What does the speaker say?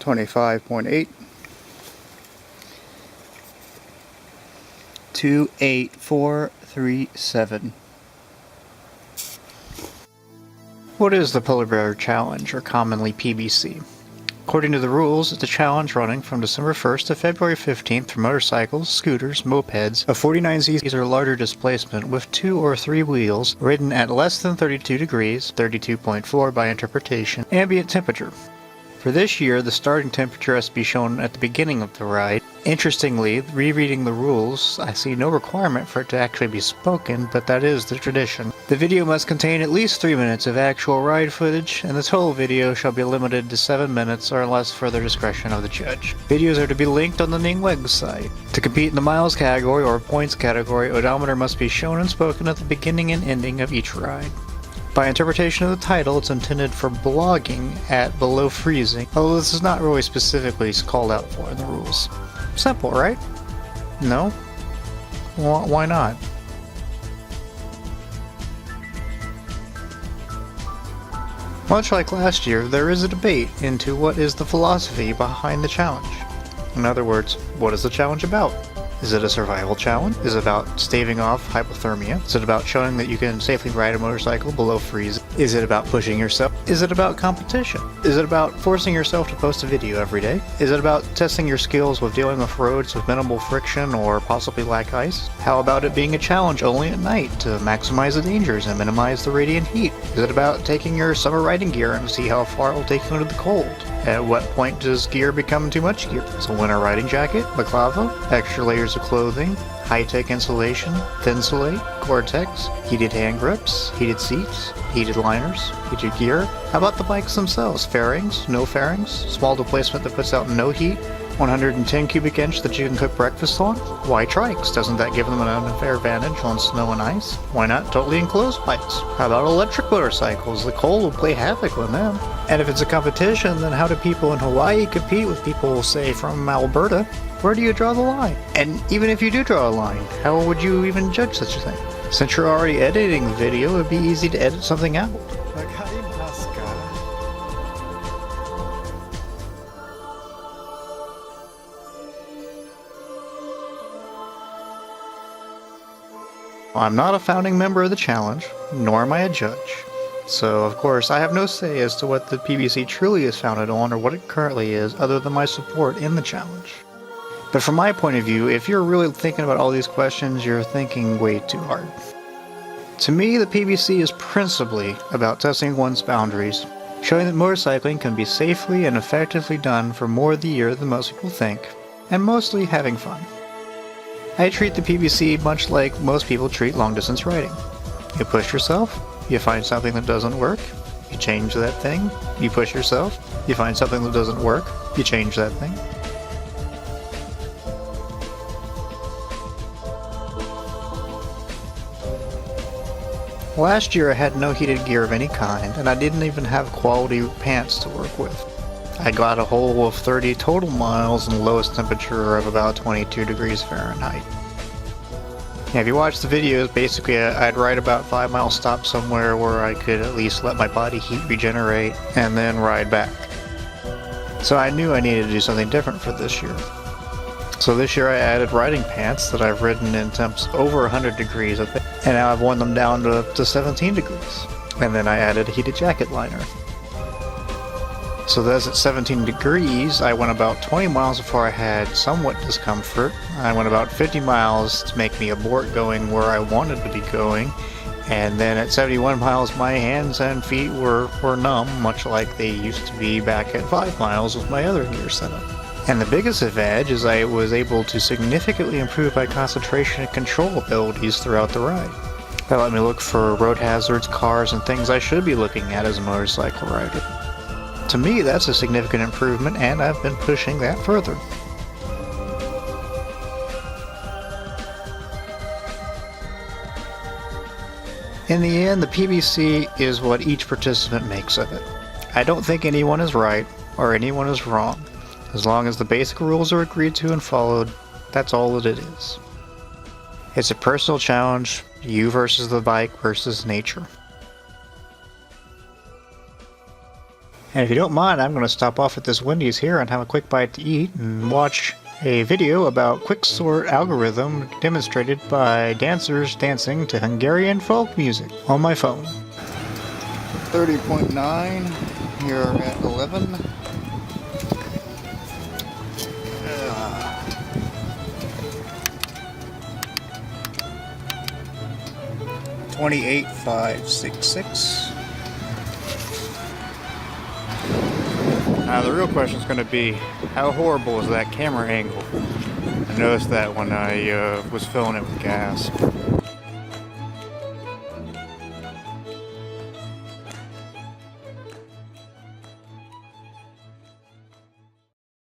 25.8, 28437. What is the Polar Bear Challenge, or commonly PBC? According to the rules, it's a challenge running from December 1st to February 15th for motorcycles, scooters, mopeds of 49cc or larger displacement with 2 or 3 wheels, ridden at less than 32 degrees, 32.4 by interpretation, ambient temperature. For this year, the starting temperature has to be shown at the beginning of the ride. Interestingly, rereading the rules, I see no requirement for it to actually be spoken, but that is the tradition. The video must contain at least 3 minutes of actual ride footage, and the total video shall be limited to 7 minutes or unless further discretion of the judge. Videos are to be linked on the Ning website. To compete in the miles category or points category, odometer must be shown and spoken at the beginning and ending of each ride. By interpretation of the title, it's intended for blogging at below freezing, although this is not really specifically called out for in the rules. Simple, right? No? Why not? Much like last year, there is a debate into what is the philosophy behind the challenge. In other words, what is the challenge about? Is it a survival challenge? Is it about staving off hypothermia? Is it about showing that you can safely ride a motorcycle below freezing? Is it about pushing yourself? Is it about competition? Is it about forcing yourself to post a video every day? Is it about testing your skills with dealing with roads with minimal friction or possibly lack ice? How about it being a challenge only at night to maximize the dangers and minimize the radiant heat? Is it about taking your summer riding gear and see how far it will take you into the cold? At what point does gear become too much gear? Is a winter riding jacket, balaclava, extra layers of clothing, high-tech insulation, Thinsulate, Gore-Tex, heated hand grips, heated seats, heated liners, heated gear? How about the bikes themselves? Fairings, no fairings, small displacement that puts out no heat, 110 cubic inch that you can cook breakfast on? Why trikes? Doesn't that give them an unfair advantage on snow and ice? Why not totally enclosed bikes? How about electric motorcycles? The cold will play havoc with them. And if it's a competition, then how do people in Hawaii compete with people, say, from Alberta? Where do you draw the line? And even if you do draw a line, how would you even judge such a thing? Since you're already editing the video, it'd be easy to edit something out. I'm not a founding member of the challenge, nor am I a judge. So, of course, I have no say as to what the PBC truly is founded on or what it currently is, other than my support in the challenge. But from my point of view, if you're really thinking about all these questions, you're thinking way too hard. To me, the PBC is principally about testing one's boundaries, showing that motorcycling can be safely and effectively done for more of the year than most people think, and mostly having fun. I treat the PBC much like most people treat long-distance riding. You push yourself, you find something that doesn't work, you change that thing, you push yourself, you find something that doesn't work, you change that thing. Last year I had no heated gear of any kind, and I didn't even have quality pants to work with. I got a whole of 30 total miles and the lowest temperature of about 22 degrees Fahrenheit. If you watch the videos, basically I'd ride about 5 mile stop somewhere where I could at least let my body heat regenerate and then ride back. So I knew I needed to do something different for this year. So this year I added riding pants that I've ridden in temps over 100 degrees, and now I've worn them down to 17 degrees. And then I added a heated jacket liner. So that's at 17 degrees, I went about 20 miles before I had somewhat discomfort. I went about 50 miles to make me abort going where I wanted to be going. And then at 71 miles, my hands and feet were numb, much like they used to be back at 5 miles with my other gear setup. And the biggest advantage is I was able to significantly improve my concentration and control abilities throughout the ride. That let me look for road hazards, cars, and things I should be looking at as a motorcycle rider. To me, that's a significant improvement, and I've been pushing that further. In the end, the PBC is what each participant makes of it. I don't think anyone is right, or anyone is wrong. As long as the basic rules are agreed to and followed, that's all that it is. It's a personal challenge, you versus the bike versus nature. And if you don't mind, I'm going to stop off at this Wendy's here and have a quick bite to eat and watch a video about quicksort algorithm demonstrated by dancers dancing to Hungarian folk music on my phone. 30.9 here at 11. 28,566. Now the real question is going to be, how horrible is that camera angle? I noticed that when I was filling it with gas.